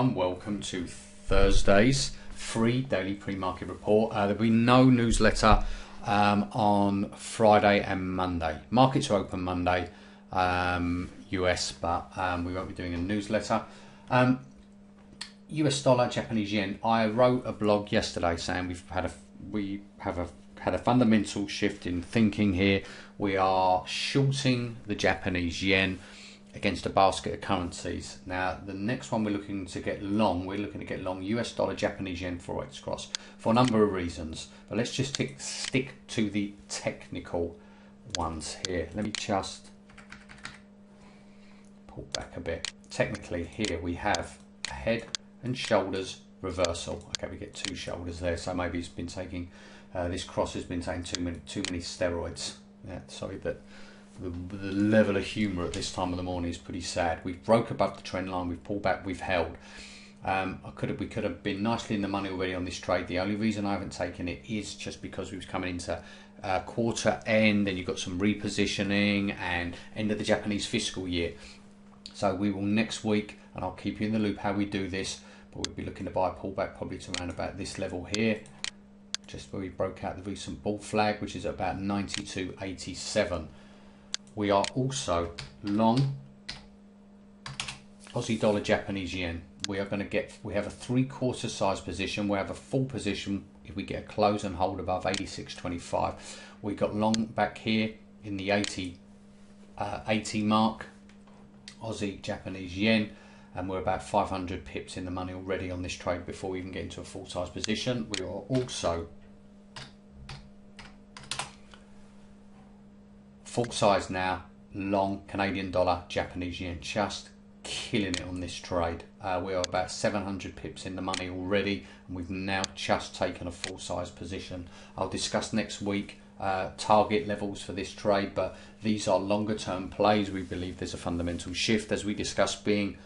everyone, welcome to Thursday's free daily pre-market report. There'll be no newsletter on Friday and Monday. Markets are open Monday, US, but we won't be doing a newsletter. US dollar, Japanese yen. I wrote a blog yesterday saying we have had a fundamental shift in thinking here. We are shorting the Japanese yen against a basket of currencies. Now, the next one we're looking to get long US dollar, Japanese yen forex cross for a number of reasons. But let's just stick to the technical ones here. Let me just pull back a bit. Technically, here we have a head and shoulders reversal. Okay, we get two shoulders there, so maybe it's been taking this cross has been taking too many steroids. Yeah, sorry, but the level of humour at this time of the morning is pretty sad. We've broke above the trend line, we've pulled back, we've held. We could have been nicely in the money already on this trade. The only reason I haven't taken it is just because we was coming into quarter end, and you've got some repositioning and end of the Japanese fiscal year. So we will next week, and I'll keep you in the loop how we do this, but we'll be looking to buy a pullback probably to around about this level here, just where we broke out the recent bull flag, which is about 92.87. We are also long Aussie dollar, Japanese yen. We have a 3/4 size position. We have a full position if we get a close and hold above 86.25. We got long back here in the 80 mark, Aussie, Japanese yen, and we're about 500 pips in the money already on this trade before we even get into a full size position. We are also full size now, long Canadian dollar, Japanese yen, just killing it on this trade. We are about 700 pips in the money already, and we've now just taken a full size position. I'll discuss next week target levels for this trade, but these are longer term plays. We believe there's a fundamental shift, as we discussed being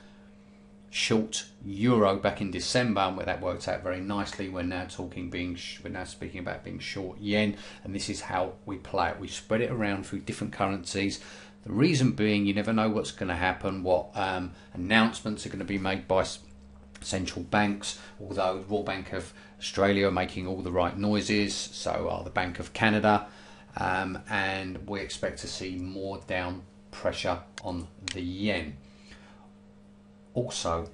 short euro back in December, and where that worked out very nicely. We're now speaking about being short yen, and this is how we play it. We spread it around through different currencies. The reason being, you never know what's going to happen, what announcements are going to be made by central banks. Although the Royal Bank of Australia are making all the right noises, so are the Bank of Canada, and we expect to see more down pressure on the yen. Also,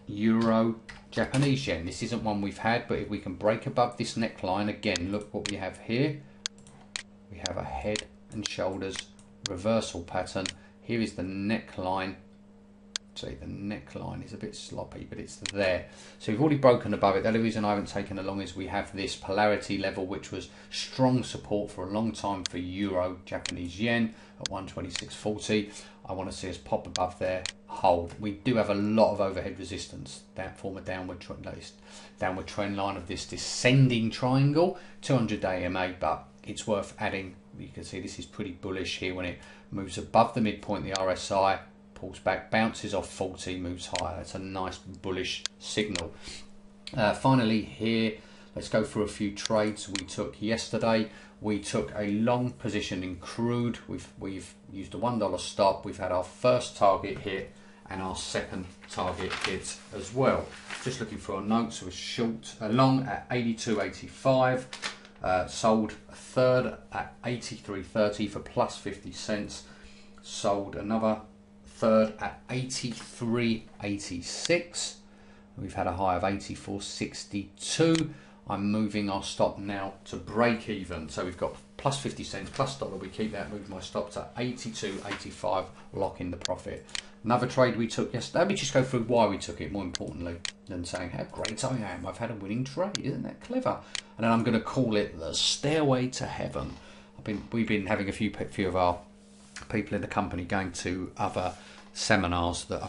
euro, Japanese yen. This isn't one we've had, but if we can break above this neckline, again, look what we have here. We have a head and shoulders reversal pattern. Here is the neckline. See, the neckline is a bit sloppy, but it's there. So we've already broken above it. The only reason I haven't taken along is we have this polarity level, which was strong support for a long time for euro, Japanese yen at 126.40. I want to see us pop above there, hold. We do have a lot of overhead resistance that form a downward trend line of this descending triangle, 200-day EMA, but it's worth adding. You can see this is pretty bullish here when it moves above the midpoint, the RSI, pulls back, bounces off 40, moves higher. That's a nice bullish signal. Finally here, let's go through a few trades we took yesterday. We took a long position in crude. We've used a $1 stop. We've had our first target hit and our second target hit as well. Just looking for our notes. We're long at 82.85. Sold a third at 83.30 for plus 50 cents. Sold another third at 83.86. We've had a high of 84.62. I'm moving our stop now to break even. So we've got plus 50 cents plus dollar. We keep that, move my stop to 82.85, lock in the profit. Another trade we took yesterday. Let me just go through why we took it, more importantly than saying how great I am. I've had a winning trade. Isn't that clever? And then I'm going to call it the stairway to heaven. We've been having a few of our people in the company going to other seminars that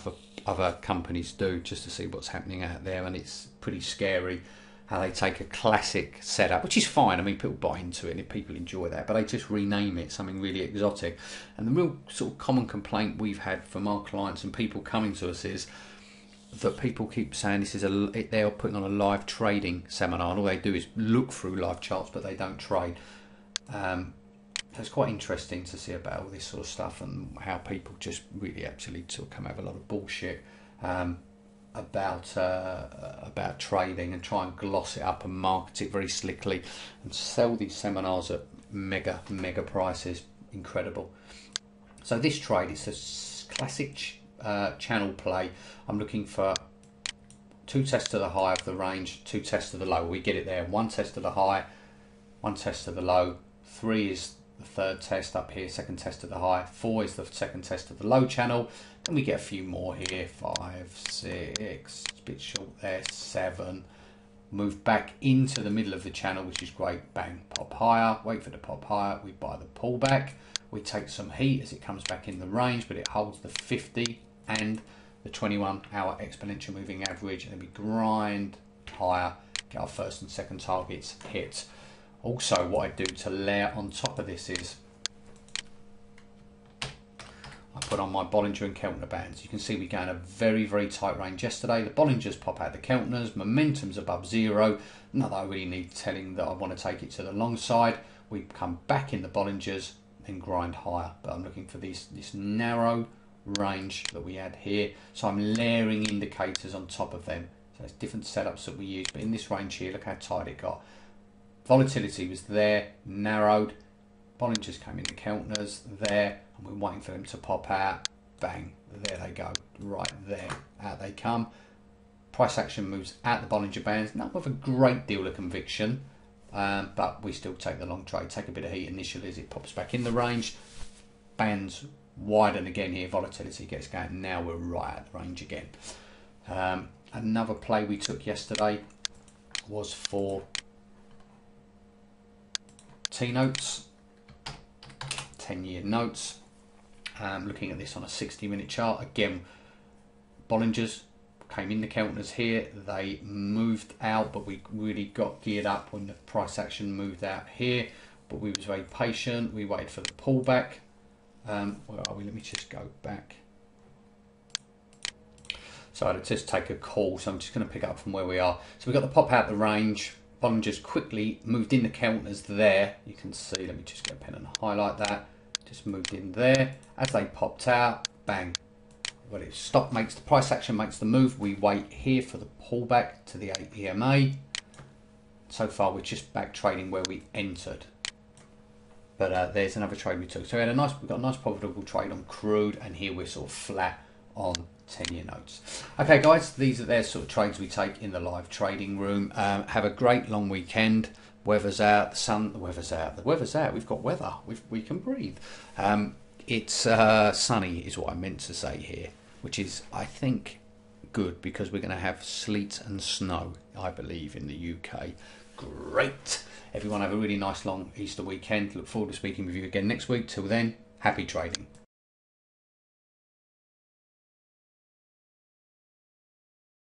other companies do, just to see what's happening out there, and it's pretty scary how they take a classic setup, which is fine. I mean, people buy into it and people enjoy that, but they just rename it something really exotic. And the real sort of common complaint we've had from our clients and people coming to us is that people keep saying this is they are putting on a live trading seminar, and all they do is look through live charts, but they don't trade. So it's quite interesting to see about all this sort of stuff and how people just really actually sort of come out of a lot of bullshit. about trading and try and gloss it up and market it very slickly and sell these seminars at mega prices. Incredible. So this trade is a classic channel play. I'm looking for 2 tests to the high of the range, 2 tests to the low. We get it there. 1 test to the high, 1 test to the low. 3 is the 3rd test up here, 2nd test to the high. 4 is the 2nd test to the low channel. Then we get a few more here. 5, 6, it's a bit short there. 7. Move back into the middle of the channel, which is great. Bang, pop higher. Wait for the pop higher. We buy the pullback. We take some heat as it comes back in the range, but it holds the 50 and the 21-hour exponential moving average, and then we grind higher, get our 1st and 2nd targets hit. Also, what I do to layer on top of this is I put on my Bollinger and Keltner bands. You can see we go in a very tight range yesterday. The Bollingers pop out the Keltners, momentum's above 0. Not that I really need telling that I want to take it to the long side. We come back in the Bollingers, then grind higher. But I'm looking for this narrow range that we had here. So I'm layering indicators on top of them. So it's different setups that we use. But in this range here, look how tight it got. Volatility was there, narrowed. Bollingers came in the Keltners there, and we're waiting for them to pop out. Bang, there they go, right there, out they come. Price action moves out the Bollinger bands, not with a great deal of conviction, but we still take the long trade, take a bit of heat initially as it pops back in the range. Bands widen again here, volatility gets going. Now we're right at the range again. Another play we took yesterday was for T-notes, 10-year notes. Looking at this on a 60-minute chart, again, Bollingers came in the Keltners here. They moved out, but we really got geared up when the price action moved out here. But we was very patient. We waited for the pullback. Where are we? Let me just go back. So I'd just take a call. So I'm just going to pick up from where we are. So we got the pop out the range. Bollingers quickly moved in the Keltners there. You can see. Let me just get a pen and highlight that. Just moved in there. As they popped out, bang. Well, it stop makes the price action makes the move. We wait here for the pullback to the 8 EMA. So far, we're just back trading where we entered. But there's another trade we took. So we got a nice profitable trade on crude, and here we're sort of flat on 10-year notes. Okay, guys, these are their sort of trades we take in the live trading room. Have a great long weekend. Weather's out, the weather's out. We've got weather. We can breathe. It's sunny, is what I meant to say here, which is, I think, good because we're going to have sleet and snow, I believe, in the UK. Great. Everyone have a really nice long Easter weekend. Look forward to speaking with you again next week. Till then, happy trading.